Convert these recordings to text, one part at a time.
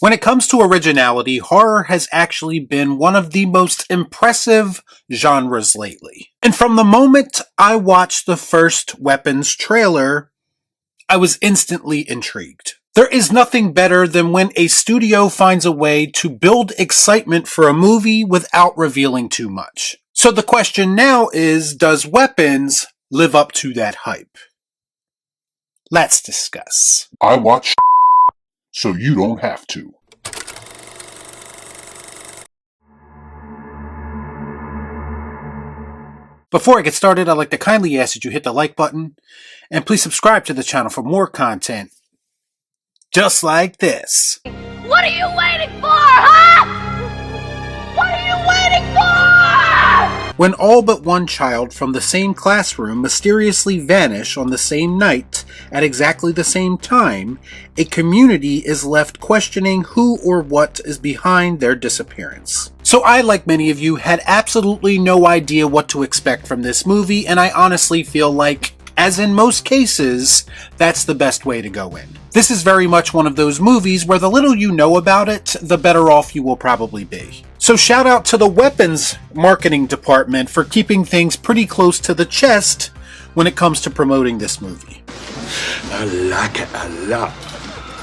When it comes to originality, horror has actually been one of the most impressive genres lately. And from the moment I watched the first Weapons trailer, I was instantly intrigued. There is nothing better than when a studio finds a way to build excitement for a movie without revealing too much. So the question now is, does Weapons live up to that hype? Let's discuss. I watch so you don't have to. Before I get started, I'd like to kindly ask that you hit the like button and please subscribe to the channel for more content just like this. What are you waiting for, huh? What are you waiting for? When all but one child from the same classroom mysteriously vanish on the same night at exactly the same time, a community is left questioning who or what is behind their disappearance. So I, like many of you, had absolutely no idea what to expect from this movie, and I honestly feel like, as in most cases, that's the best way to go in. This is very much one of those movies where the little you know about it, the better off you will probably be. So shout out to the Weapons marketing department for keeping things pretty close to the chest when it comes to promoting this movie. I like it a lot.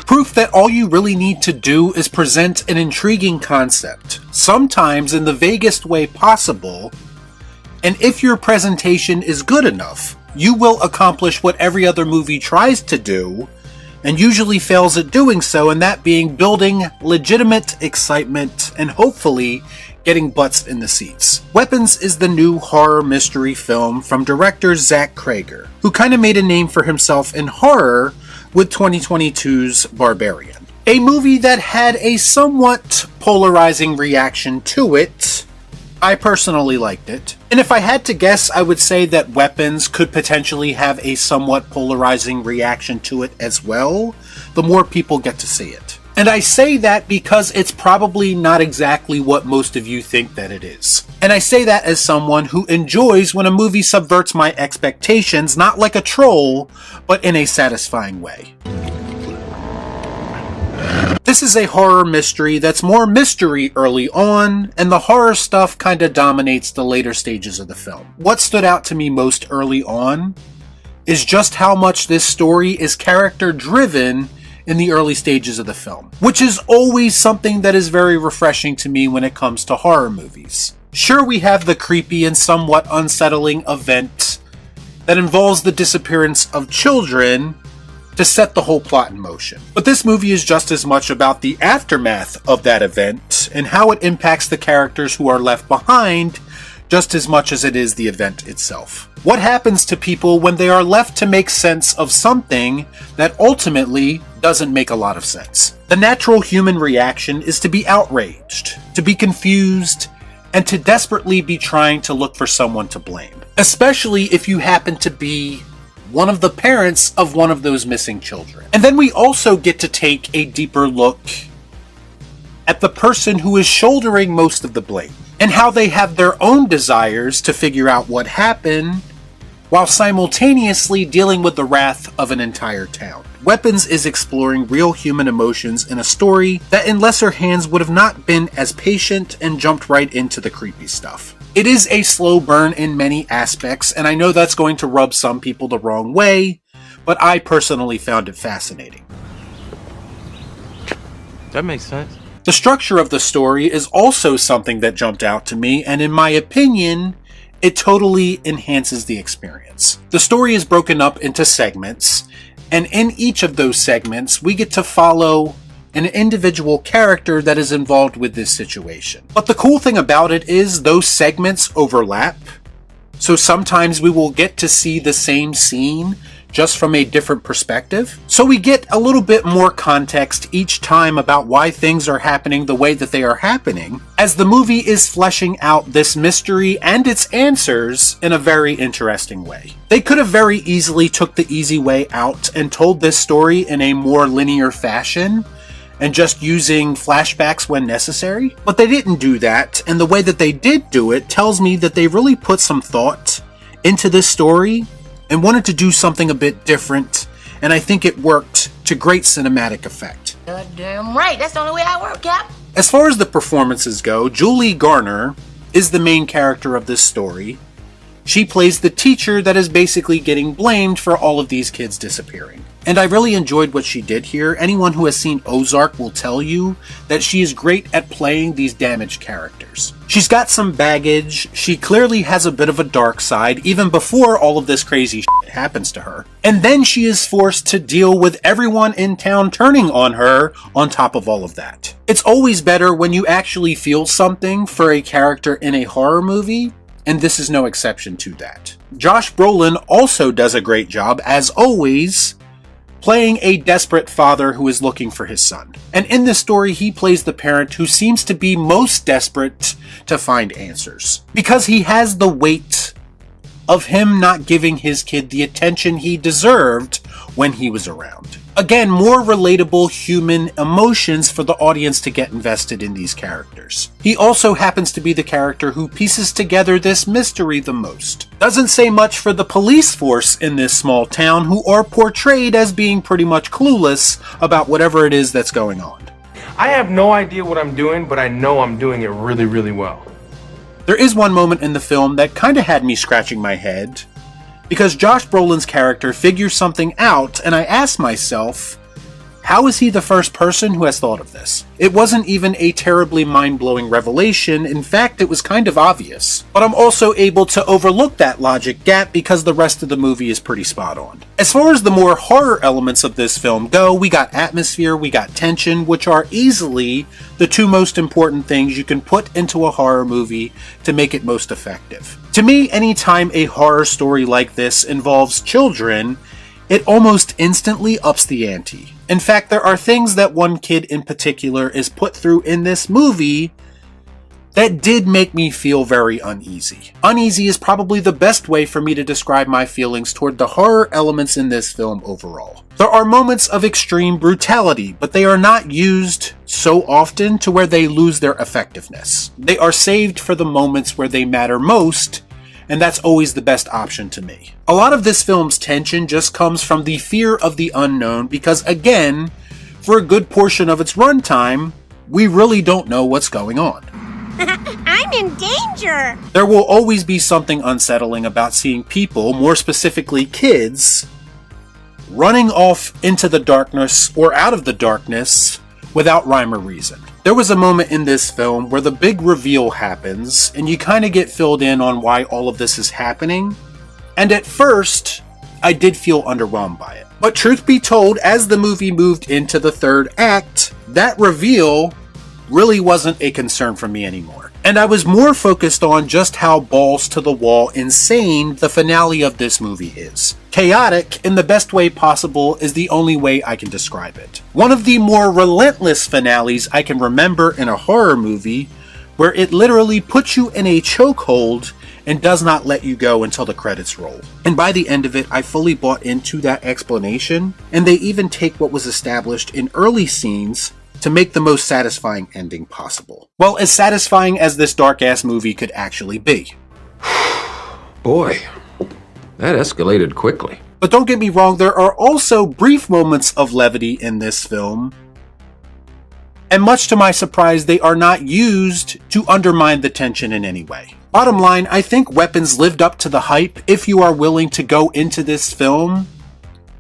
Proof that all you really need to do is present an intriguing concept, sometimes in the vaguest way possible, and if your presentation is good enough, you will accomplish what every other movie tries to do, and usually fails at doing so, and that being building legitimate excitement and hopefully getting butts in the seats. Weapons is the new horror mystery film from director Zach Cregger, who kind of made a name for himself in horror with 2022's Barbarian. A movie that had a somewhat polarizing reaction to it. I personally liked it. And if I had to guess, I would say that Weapons could potentially have a somewhat polarizing reaction to it as well, the more people get to see it. And I say that because it's probably not exactly what most of you think that it is. And I say that as someone who enjoys when a movie subverts my expectations, not like a troll, but in a satisfying way. This is a horror mystery that's more mystery early on, and the horror stuff kinda dominates the later stages of the film. What stood out to me most early on is just how much this story is character driven in the early stages of the film, which is always something that is very refreshing to me when it comes to horror movies. Sure, we have the creepy and somewhat unsettling event that involves the disappearance of children to set the whole plot in motion. But this movie is just as much about the aftermath of that event and how it impacts the characters who are left behind just as much as it is the event itself. What happens to people when they are left to make sense of something that ultimately doesn't make a lot of sense? The natural human reaction is to be outraged, to be confused, and to desperately be trying to look for someone to blame. Especially if you happen to be one of the parents of one of those missing children. And then we also get to take a deeper look at the person who is shouldering most of the blame, and how they have their own desires to figure out what happened, while simultaneously dealing with the wrath of an entire town. Weapons is exploring real human emotions in a story that in lesser hands would have not been as patient and jumped right into the creepy stuff. It is a slow burn in many aspects, and I know that's going to rub some people the wrong way, but I personally found it fascinating. That makes sense. The structure of the story is also something that jumped out to me, and in my opinion, it totally enhances the experience. The story is broken up into segments, and in each of those segments, we get to follow an individual character that is involved with this situation. But the cool thing about it is those segments overlap, so sometimes we will get to see the same scene just from a different perspective. So we get a little bit more context each time about why things are happening the way that they are happening, as the movie is fleshing out this mystery and its answers in a very interesting way. They could have very easily took the easy way out and told this story in a more linear fashion, and just using flashbacks when necessary, but they didn't do that, and the way that they did do it tells me that they really put some thought into this story and wanted to do something a bit different, and I think it worked to great cinematic effect. Goddamn right, that's the only way I work, Cap. As far as the performances go, Julie Garner is the main character of this story. She plays the teacher that is basically getting blamed for all of these kids disappearing. And I really enjoyed what she did here. Anyone who has seen Ozark will tell you that she is great at playing these damaged characters. She's got some baggage, she clearly has a bit of a dark side even before all of this crazy shit happens to her. And then she is forced to deal with everyone in town turning on her on top of all of that. It's always better when you actually feel something for a character in a horror movie, and this is no exception to that. Josh Brolin also does a great job, as always, playing a desperate father who is looking for his son. And in this story, he plays the parent who seems to be most desperate to find answers, because he has the weight of him not giving his kid the attention he deserved when he was around. Again, more relatable human emotions for the audience to get invested in these characters. He also happens to be the character who pieces together this mystery the most. Doesn't say much for the police force in this small town, who are portrayed as being pretty much clueless about whatever it is that's going on. I have no idea what I'm doing, but I know I'm doing it really, really well. There is one moment in the film that kinda had me scratching my head, because Josh Brolin's character figures something out, and I asked myself, how is he the first person who has thought of this? It wasn't even a terribly mind-blowing revelation, in fact it was kind of obvious. But I'm also able to overlook that logic gap because the rest of the movie is pretty spot on. As far as the more horror elements of this film go, we got atmosphere, we got tension, which are easily the two most important things you can put into a horror movie to make it most effective. To me, anytime a horror story like this involves children, it almost instantly ups the ante. In fact, there are things that one kid in particular is put through in this movie that did make me feel very uneasy. Uneasy is probably the best way for me to describe my feelings toward the horror elements in this film overall. There are moments of extreme brutality, but they are not used so often to where they lose their effectiveness. They are saved for the moments where they matter most, and that's always the best option to me. A lot of this film's tension just comes from the fear of the unknown because, again, for a good portion of its runtime, we really don't know what's going on. I'm in danger! There will always be something unsettling about seeing people, more specifically kids, running off into the darkness or out of the darkness without rhyme or reason. There was a moment in this film where the big reveal happens, and you kind of get filled in on why all of this is happening, and at first, I did feel underwhelmed by it. But truth be told, as the movie moved into the third act, that reveal really wasn't a concern for me anymore. And I was more focused on just how balls to the wall insane the finale of this movie is. Chaotic, in the best way possible, is the only way I can describe it. One of the more relentless finales I can remember in a horror movie, where it literally puts you in a chokehold and does not let you go until the credits roll. And by the end of it, I fully bought into that explanation, and they even take what was established in early scenes to make the most satisfying ending possible. Well, as satisfying as this dark-ass movie could actually be. Boy, that escalated quickly. But don't get me wrong, there are also brief moments of levity in this film, and much to my surprise, they are not used to undermine the tension in any way. Bottom line, I think Weapons lived up to the hype if you are willing to go into this film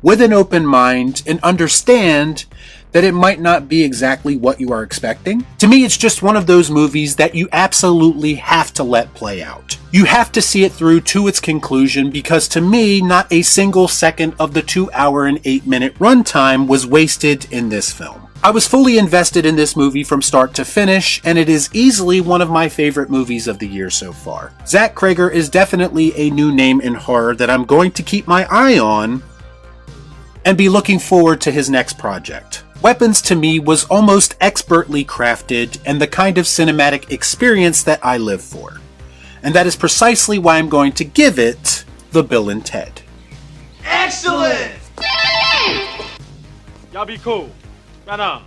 with an open mind and understand that it might not be exactly what you are expecting. To me, it's just one of those movies that you absolutely have to let play out. You have to see it through to its conclusion because to me, not a single second of the 2 hour and 8 minute runtime was wasted in this film. I was fully invested in this movie from start to finish, and it is easily one of my favorite movies of the year so far. Zach Cregger is definitely a new name in horror that I'm going to keep my eye on and be looking forward to his next project. Weapons to me was almost expertly crafted and the kind of cinematic experience that I live for. And that is precisely why I'm going to give it the Bill and Ted. Excellent! Y'all be cool. Right on.